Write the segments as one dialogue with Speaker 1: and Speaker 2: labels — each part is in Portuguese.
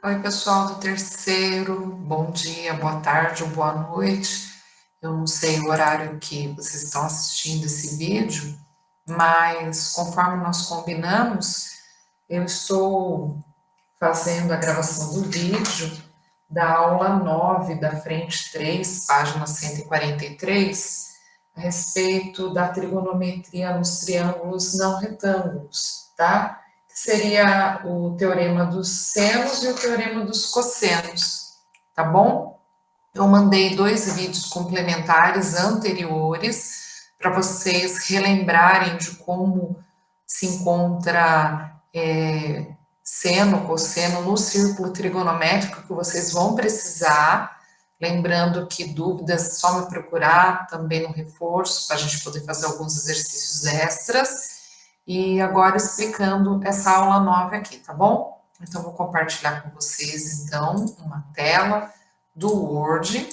Speaker 1: Oi, pessoal do terceiro, bom dia, boa tarde ou boa noite. Eu não sei o horário que vocês estão assistindo esse vídeo, mas conforme nós combinamos, eu estou fazendo a gravação do vídeo da aula 9 da frente 3, página 143, a respeito da trigonometria nos triângulos não retângulos, tá? Que seria o teorema dos senos e o teorema dos cossenos, tá bom? Eu mandei 2 vídeos complementares anteriores para vocês relembrarem de como se encontra seno, cosseno no círculo trigonométrico que vocês vão precisar. Lembrando que dúvidas, é só me procurar também no reforço, para a gente poder fazer alguns exercícios extras. E agora explicando essa aula 9 aqui, tá bom? Então, vou compartilhar com vocês, então, uma tela do Word.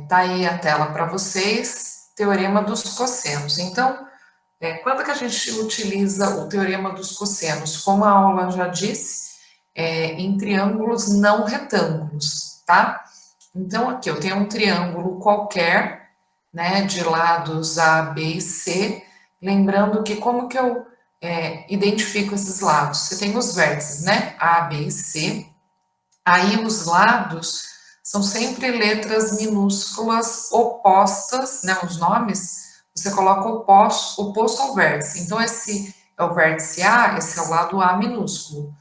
Speaker 1: Tá aí a tela para vocês, teorema dos cossenos. Então, quando que a gente utiliza o teorema dos cossenos? Como a aula já disse, em triângulos não retângulos, tá? Então, aqui eu tenho um triângulo qualquer, né, de lados A, B e C. Lembrando que como que eu identifico esses lados? Você tem os vértices, né, A, B e C. Aí os lados são sempre letras minúsculas opostas, né, os nomes, você coloca oposto ao vértice. Então, esse é o vértice A, esse é o lado A minúsculo.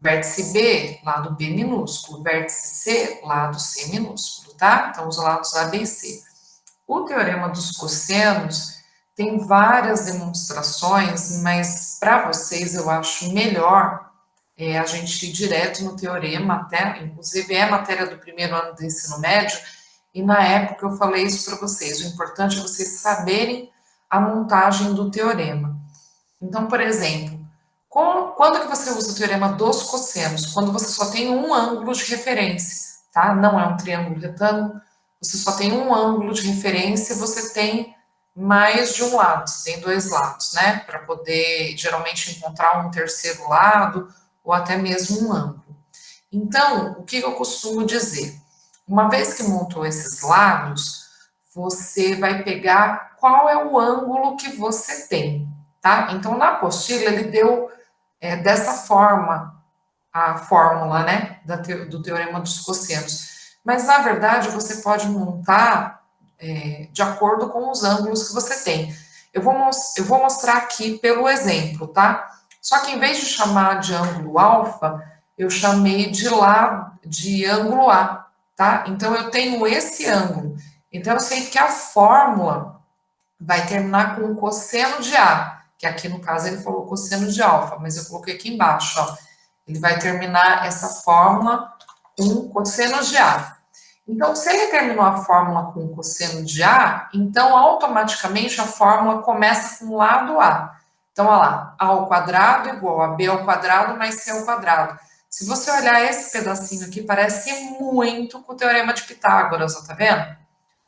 Speaker 1: Vértice B, lado B minúsculo. Vértice C, lado C minúsculo, tá? Então, os lados A, B e C. O teorema dos cossenos tem várias demonstrações, mas para vocês eu acho melhor a gente ir direto no teorema, até, inclusive é matéria do primeiro ano do ensino médio, e na época eu falei isso para vocês. O importante é vocês saberem a montagem do teorema. Então, por exemplo, quando que você usa o teorema dos cossenos? Quando você só tem um ângulo de referência, tá? Não é um triângulo retângulo, você só tem um ângulo de referência, você tem mais de um lado, você tem 2 lados, né? Para poder, geralmente, encontrar um terceiro lado ou até mesmo um ângulo. Então, o que eu costumo dizer? Uma vez que montou esses lados, você vai pegar qual é o ângulo que você tem, tá? Então, na apostila, ele deu dessa forma a fórmula, né, do teorema dos cossenos. Mas, na verdade, você pode montar de acordo com os ângulos que você tem. Eu vou mostrar aqui pelo exemplo, tá? Só que em vez de chamar de ângulo alfa, eu chamei de ângulo A, tá? Então, eu tenho esse ângulo. Então, eu sei que a fórmula vai terminar com cosseno de A, que aqui no caso ele falou cosseno de alfa, mas eu coloquei aqui embaixo, ó. Ele vai terminar essa fórmula com cosseno de A. Então, se ele terminou a fórmula com cosseno de A, então automaticamente a fórmula começa com o lado A. Então, olha lá, A ao quadrado igual a B ao quadrado mais C ao quadrado. Se você olhar esse pedacinho aqui, parece muito com o teorema de Pitágoras, ó, tá vendo?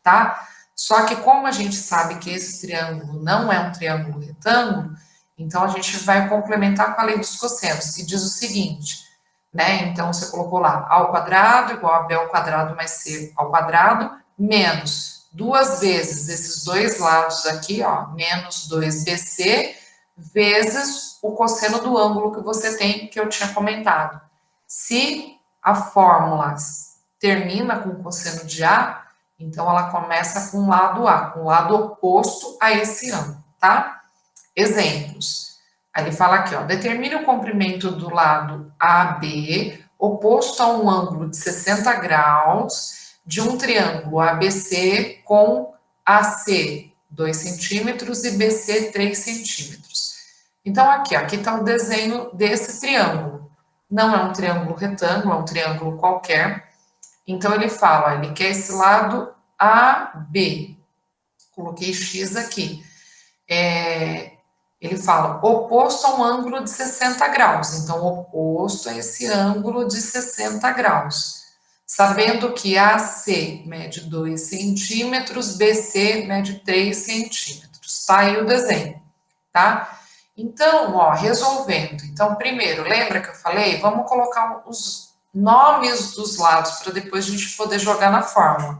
Speaker 1: Tá? Só que como a gente sabe que esse triângulo não é um triângulo retângulo, então a gente vai complementar com a lei dos cossenos, que diz o seguinte, né? Então você colocou lá a ao quadrado igual a b ao quadrado mais c ao quadrado menos 2 vezes esses 2 lados aqui, ó, menos 2bc vezes o cosseno do ângulo que você tem, que eu tinha comentado. Se a fórmula termina com cosseno de A, então ela começa com o lado A, com o lado oposto a esse ângulo, tá? Exemplos. Aí ele fala aqui, ó, determine o comprimento do lado AB oposto a um ângulo de 60 graus de um triângulo ABC com AC 2 centímetros e BC 3 centímetros. Então, aqui está o desenho desse triângulo. Não é um triângulo retângulo, é um triângulo qualquer. Então, ele fala, ele quer esse lado AB. Coloquei X aqui. Ele fala oposto a um ângulo de 60 graus. Então, oposto a esse ângulo de 60 graus. Sabendo que AC mede 2 centímetros, BC mede 3 centímetros. Tá aí o desenho, tá? Então, ó, resolvendo. Então, primeiro, lembra que eu falei? Vamos colocar os nomes dos lados para depois a gente poder jogar na fórmula.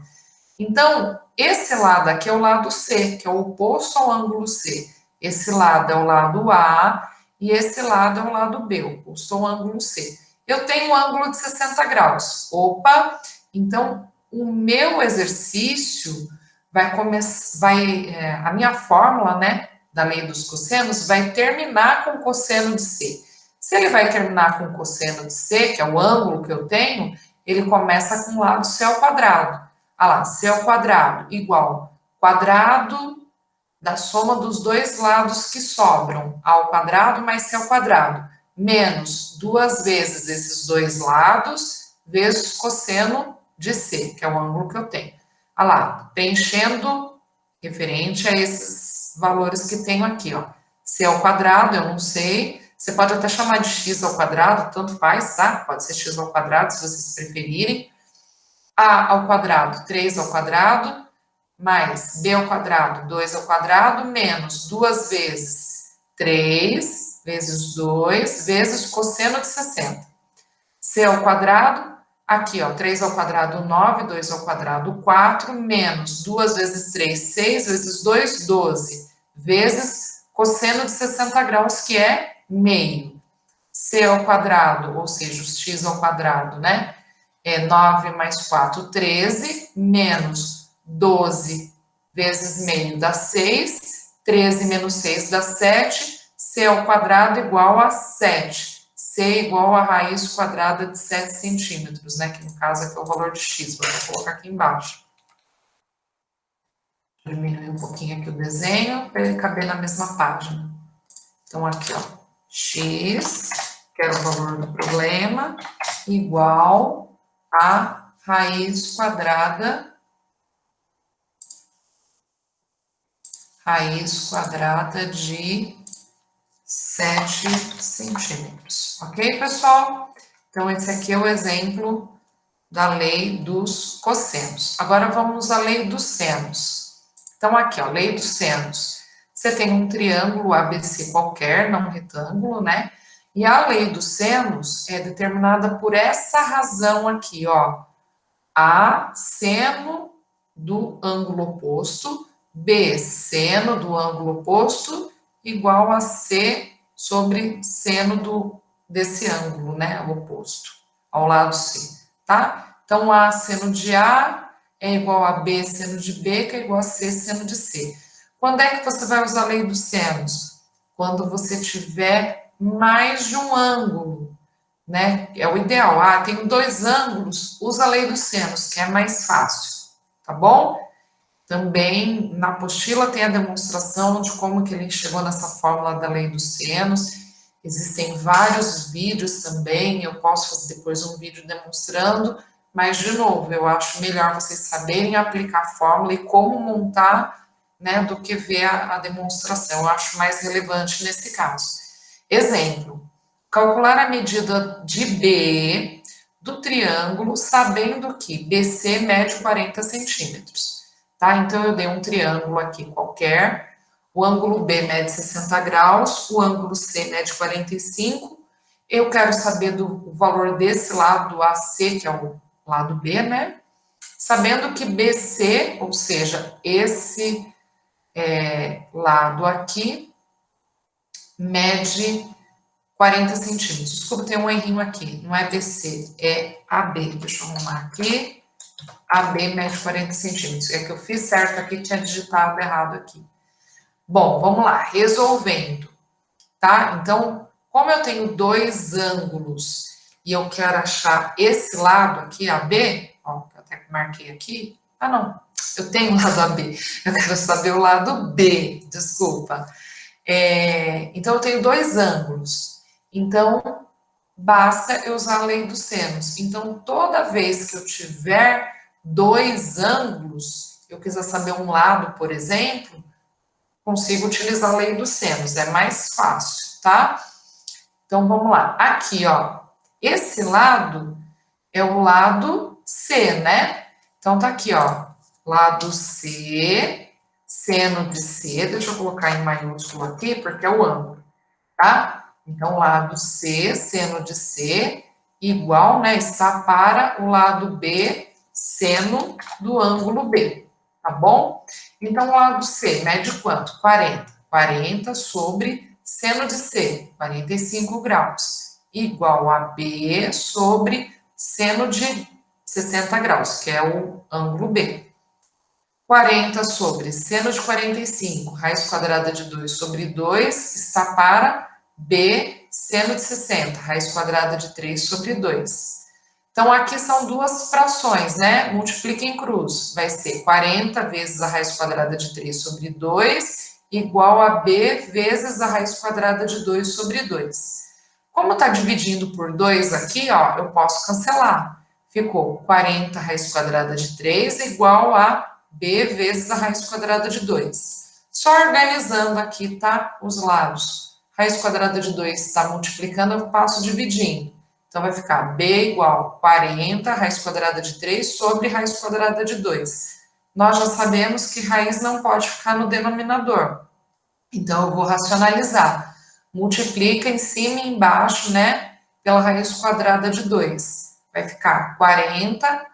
Speaker 1: Então, esse lado aqui é o lado C, que é o oposto ao ângulo C. Esse lado é o lado A e esse lado é o lado B, o oposto ao ângulo C. Eu tenho um ângulo de 60 graus. Opa! Então, o meu exercício vai começar, a minha fórmula, né, da lei dos cossenos, vai terminar com cosseno de C. Se ele vai terminar com cosseno de C, que é o ângulo que eu tenho, ele começa com o lado C ao quadrado. Olha lá, C ao quadrado igual quadrado da soma dos dois lados que sobram, A ao quadrado mais C ao quadrado, menos duas vezes esses dois lados, vezes cosseno de C, que é o ângulo que eu tenho. Olha lá, preenchendo referente a esses valores que tenho aqui, ó. C ao quadrado, eu não sei, você pode até chamar de x ao quadrado, tanto faz, tá? Pode ser x ao quadrado, se vocês preferirem. A ao quadrado, 3 ao quadrado, mais b ao quadrado, 2 ao quadrado, menos 2 vezes 3, vezes 2, vezes cosseno de 60. C ao quadrado, aqui, ó, 3 ao quadrado, 9, 2 ao quadrado, 4, menos 2 vezes 3, 6, vezes 2, 12, vezes cosseno de 60 graus, que é meio. C ao quadrado, ou seja, x ao quadrado, né? É 9 mais 4, 13, menos 12 vezes meio dá 6, 13 menos 6 dá 7, C ao quadrado igual a 7. C igual a raiz quadrada de 7 centímetros, né? Que no caso aqui é o valor de x, vou colocar aqui embaixo. Vou diminuir um pouquinho aqui o desenho para ele caber na mesma página. Então, aqui, ó, x, que era o valor do problema, igual a raiz quadrada de 7 centímetros. Ok, pessoal? Então, esse aqui é o exemplo da lei dos cossenos. Agora, vamos à lei dos senos. Então, aqui, ó, lei dos senos. Você tem um triângulo ABC qualquer, não um retângulo, né? E a lei dos senos é determinada por essa razão aqui, ó. A, seno do ângulo oposto, B, seno do ângulo oposto, igual a C sobre seno desse ângulo, né, oposto, ao lado C, tá? Então, A seno de A é igual a B seno de B, que é igual a C seno de C. Quando é que você vai usar a lei dos senos? Quando você tiver mais de um ângulo, né? É o ideal. Ah, tenho dois ângulos, usa a lei dos senos, que é mais fácil, tá bom? Também na apostila tem a demonstração de como que ele chegou nessa fórmula da lei dos senos. Existem vários vídeos também, eu posso fazer depois um vídeo demonstrando, mas, de novo, eu acho melhor vocês saberem aplicar a fórmula e como montar, né, do que ver a demonstração. Eu acho mais relevante nesse caso. Exemplo, calcular a medida de B do triângulo, sabendo que BC mede 40 centímetros. Tá? Então, eu dei um triângulo aqui qualquer, o ângulo B mede 60 graus, o ângulo C mede 45. Eu quero saber do valor desse lado AC, que é o lado B, né? Sabendo que BC, ou seja, esse lado aqui, mede 40 centímetros. Desculpa, tem um errinho aqui. Não é BC, é AB. Deixa eu arrumar aqui. AB mede 40 centímetros. É que eu fiz certo aqui, tinha digitado errado aqui. Bom, vamos lá. Resolvendo, tá? Então, como eu tenho dois ângulos e eu quero achar esse lado aqui, AB, ó, eu até marquei aqui. Ah, não. Eu tenho o lado AB. Eu quero saber o lado B, desculpa. Então, eu tenho dois ângulos. Então, basta eu usar a lei dos senos. Então, toda vez que eu tiver dois ângulos, eu quiser saber um lado, por exemplo, consigo utilizar a lei dos senos, é mais fácil, tá? Então, vamos lá. Aqui, ó, esse lado é o lado C, né? Então, tá aqui, ó, lado C, seno de C, deixa eu colocar em maiúsculo aqui, porque é o ângulo. tá? Então, lado C, seno de C, igual, né, está para o lado B, seno do ângulo B, tá bom? Então, o lado C mede quanto? 40. 40 sobre seno de C, 45 graus, igual a B sobre seno de 60 graus, que é o ângulo B. 40 sobre seno de 45, raiz quadrada de 2 sobre 2, está para B, seno de 60, raiz quadrada de 3 sobre 2. Então, aqui são duas frações, né? Multiplica em cruz. Vai ser 40 vezes a raiz quadrada de 3 sobre 2, igual a B vezes a raiz quadrada de 2 sobre 2. Como está dividindo por 2 aqui, ó, eu posso cancelar. Ficou 40 raiz quadrada de 3 igual a B vezes a raiz quadrada de 2. Só organizando aqui, tá? Os lados. Raiz quadrada de 2 está multiplicando, eu passo dividindo. Então, vai ficar B igual a 40 raiz quadrada de 3 sobre raiz quadrada de 2. Nós já sabemos que raiz não pode ficar no denominador. Então, eu vou racionalizar. Multiplica em cima e embaixo, né? Pela raiz quadrada de 2. Vai ficar 40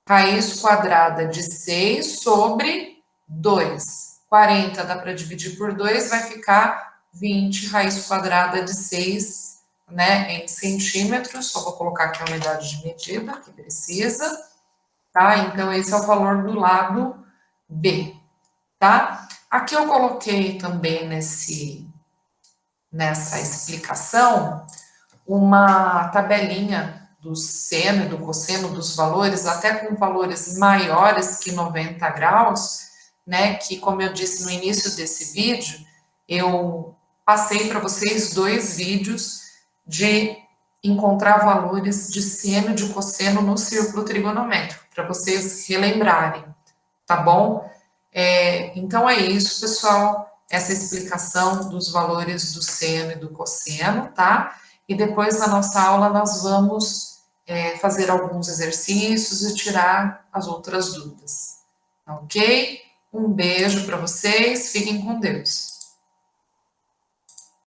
Speaker 1: raiz quadrada de 6 sobre 2. 40 dá para dividir por 2, vai ficar 20 raiz quadrada de 6, né, em centímetros. Só vou colocar aqui a unidade de medida que precisa, tá? Então, esse é o valor do lado B, tá? Aqui eu coloquei também nessa explicação uma tabelinha do seno e do cosseno dos valores, até com valores maiores que 90 graus, né, que como eu disse no início desse vídeo, eu passei para vocês 2 vídeos de encontrar valores de seno e de cosseno no círculo trigonométrico, para vocês relembrarem, tá bom? Então é isso, pessoal, essa explicação dos valores do seno e do cosseno, tá? E depois na nossa aula nós vamos fazer alguns exercícios e tirar as outras dúvidas, ok? Um beijo para vocês, fiquem com Deus.